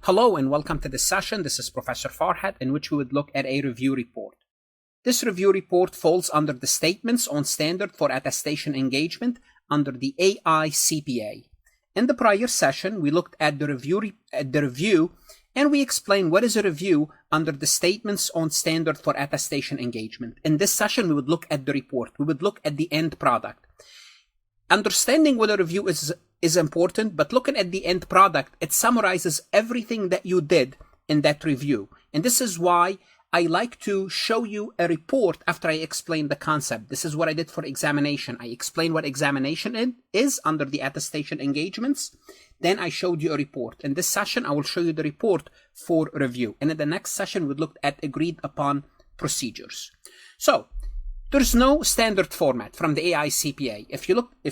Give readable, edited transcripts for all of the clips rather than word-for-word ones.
Hello and welcome to this session. This is Professor Farhat, in which we would look at a review report. This review report falls under the Statements on Standard for Attestation Engagement under the AICPA. In the prior session, we looked at the review and we explained what is a review under the Statements on Standard for Attestation Engagement. In this session, we would look at the report. We would look at the end product. Understanding what a review is important, but looking at the end product, it summarizes everything that you did in that review. And this is why I like to show you a report after I explain the concept. This is what I did for examination. I explained what examination is under the attestation engagements. Then I showed you a report. In this session, I will show you the report for review. And in the next session, we looked at agreed upon procedures. So there's no standard format from the AICPA. If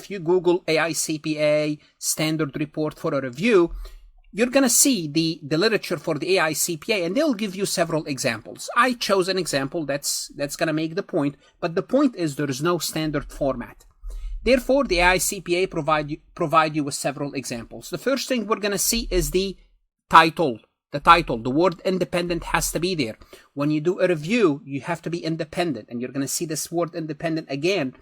you Google AICPA standard report for a review, you're going to see the literature for the AICPA, and they'll give you several examples. I chose an example that's going to make the point, but the point is there is no standard format. Therefore, the AICPA provide you with several examples. The first thing we're going to see is the title. The word independent has to be there. When you do a review, you have to be independent, and you're going to see this word independent again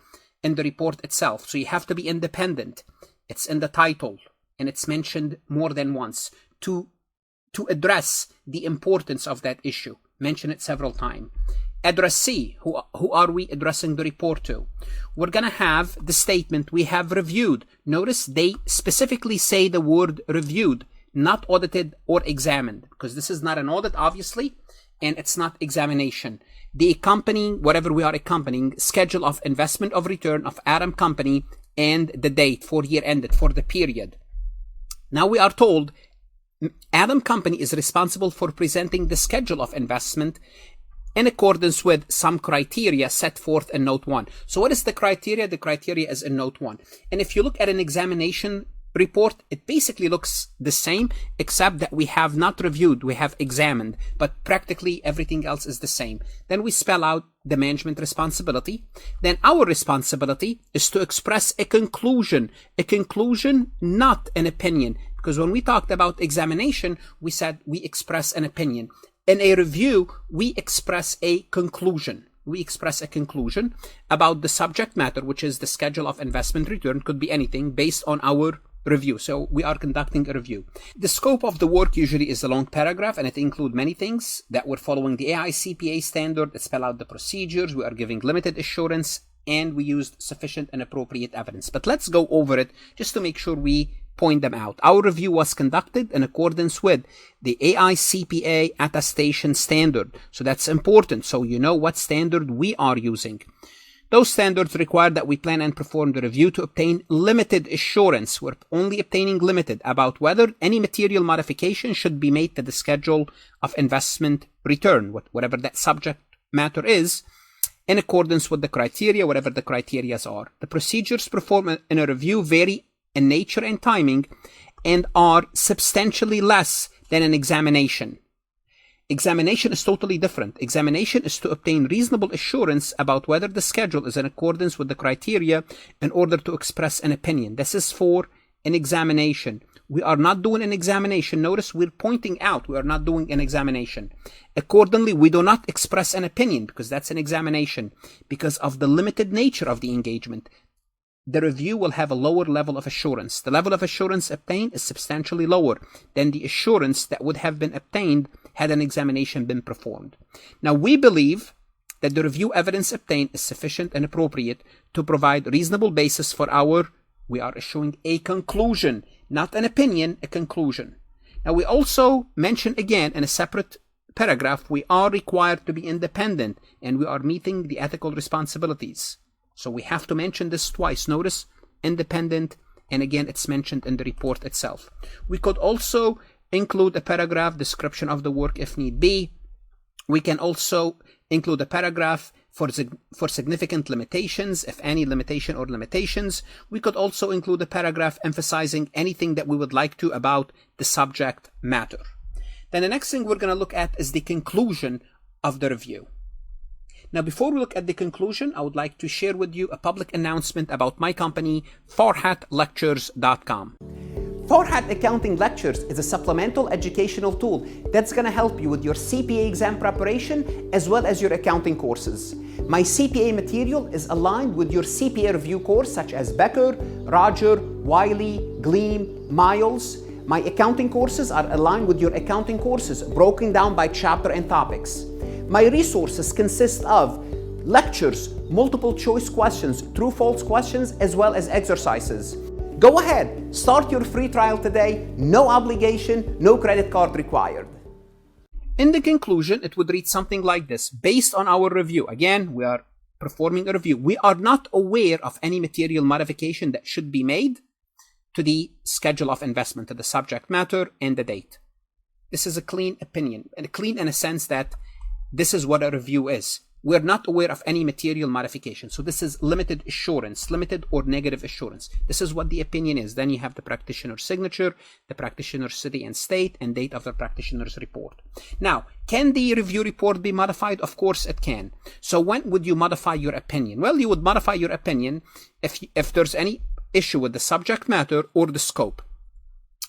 in the report itself. So you have to be independent. It's in the title, and it's mentioned more than once to address the importance of that issue. Mention it several times. Addressee, who are we addressing the report to? We're going to have the statement we have reviewed. Notice they specifically say the word reviewed, not audited or examined, because this is not an audit, obviously, and it's not examination. The accompanying, whatever we are accompanying, schedule of investment of return of Adam Company and the date for year ended for the period. Now we are told Adam Company is responsible for presenting the schedule of investment in accordance with some criteria set forth in Note 1. So what is the criteria? The criteria is in Note 1. And if you look at an examination report, it basically looks the same, except that we have not reviewed, we have examined, but practically everything else is the same. Then we spell out the management responsibility. Then our responsibility is to express a conclusion, not an opinion, because when we talked about examination, we said we express an opinion. In a review, we express a conclusion. We express a conclusion about the subject matter, which is the schedule of investment return, could be anything based on our review. So we are conducting a review. The scope of the work usually is a long paragraph, and it includes many things that we're following the AICPA standard. It spell out the procedures. We are giving limited assurance, and we used sufficient and appropriate evidence. But let's go over it just to make sure we point them out. Our review was conducted in accordance with the AICPA attestation standard. So that's important. So you know what standard we are using. Those standards require that we plan and perform the review to obtain limited assurance. We're only obtaining limited about whether any material modification should be made to the schedule of investment return, whatever that subject matter is, in accordance with the criteria, whatever the criteria are. The procedures performed in a review vary in nature and timing and are substantially less than an examination. Examination is totally different. Examination is to obtain reasonable assurance about whether the schedule is in accordance with the criteria in order to express an opinion. This is for an examination. We are not doing an examination. Notice we're pointing out we are not doing an examination. Accordingly, we do not express an opinion because that's an examination. Because of the limited nature of the engagement, the review will have a lower level of assurance. The level of assurance obtained is substantially lower than the assurance that would have been obtained had an examination been performed. Now, we believe that the review evidence obtained is sufficient and appropriate to provide reasonable basis for we are issuing a conclusion, not an opinion, a conclusion. Now, we also mention again in a separate paragraph, we are required to be independent and we are meeting the ethical responsibilities. So we have to mention this twice. Notice independent, and again, it's mentioned in the report itself. We could also include a paragraph description of the work if need be. We can also include a paragraph for significant limitations, if any limitation or limitations. We could also include a paragraph emphasizing anything that we would like to about the subject matter. Then the next thing we're going to look at is the conclusion of the review. Now, before we look at the conclusion, I would like to share with you a public announcement about my company, farhatlectures.com. Farhat Accounting Lectures is a supplemental educational tool that's going to help you with your CPA exam preparation as well as your accounting courses. My CPA material is aligned with your CPA review course such as Becker, Roger, Wiley, Gleam, Miles. My accounting courses are aligned with your accounting courses broken down by chapter and topics. My resources consist of lectures, multiple choice questions, true-false questions, as well as exercises. Go ahead, start your free trial today, no obligation, no credit card required. In the conclusion, it would read something like this. Based on our review, again, we are performing a review. We are not aware of any material modification that should be made to the schedule of investment, to the subject matter and the date. This is a clean opinion, and clean in a sense that this is what a review is. We're not aware of any material modification. So this is limited assurance, limited or negative assurance. This is what the opinion is. Then you have the practitioner's signature, the practitioner's city and state, and date of the practitioner's report. Now, can the review report be modified? Of course it can. So when would you modify your opinion? Well, you would modify your opinion if there's any issue with the subject matter or the scope.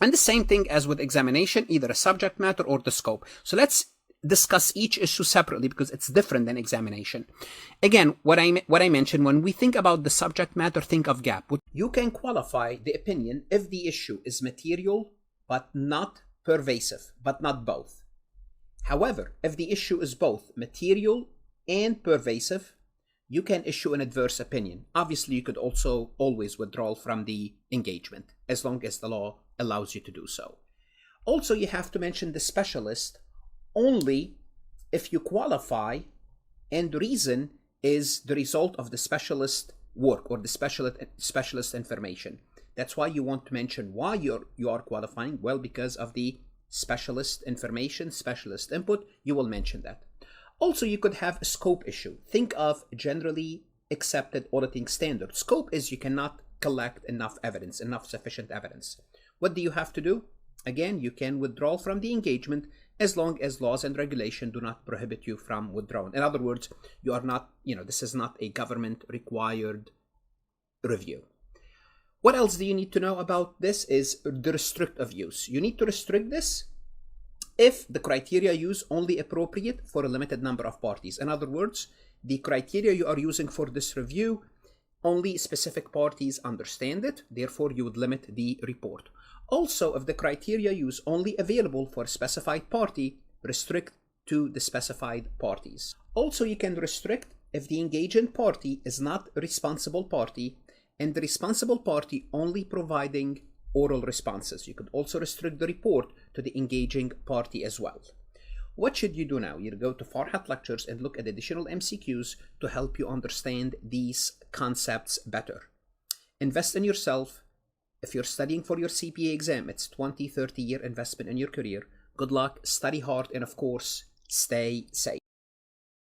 And the same thing as with examination, either a subject matter or the scope. So let's discuss each issue separately because it's different than examination. Again, what I mentioned, when we think about the subject matter, think of GAAP. You can qualify the opinion if the issue is material but not pervasive, but not both. However, if the issue is both material and pervasive, you can issue an adverse opinion. Obviously, you could also always withdraw from the engagement as long as the law allows you to do so. Also, you have to mention the specialist only if you qualify and the reason is the result of the specialist work or the specialist information. That's why you want to mention why you are qualifying. Well, because of the specialist information, specialist input, you will mention that. Also, you could have a scope issue. Think of generally accepted auditing standard. Scope is you cannot collect enough evidence, enough sufficient evidence. What do you have to do? Again, you can withdraw from the engagement as long as laws and regulation do not prohibit you from withdrawing. In other words, you are not, this is not a government required review. What else do you need to know about this is the restrictive use. You need to restrict this if the criteria used only appropriate for a limited number of parties. In other words, the criteria you are using for this review, only specific parties understand it, therefore you would limit the report. Also, if the criteria used only available for a specified party, restrict to the specified parties. Also, you can restrict if the engaging party is not a responsible party and the responsible party only providing oral responses. You could also restrict the report to the engaging party as well. What should you do now? You go to Farhat Lectures and look at additional MCQs to help you understand these concepts better. Invest in yourself. If you're studying for your CPA exam, it's 20-30 year investment in your career. Good luck, study hard, and of course, stay safe.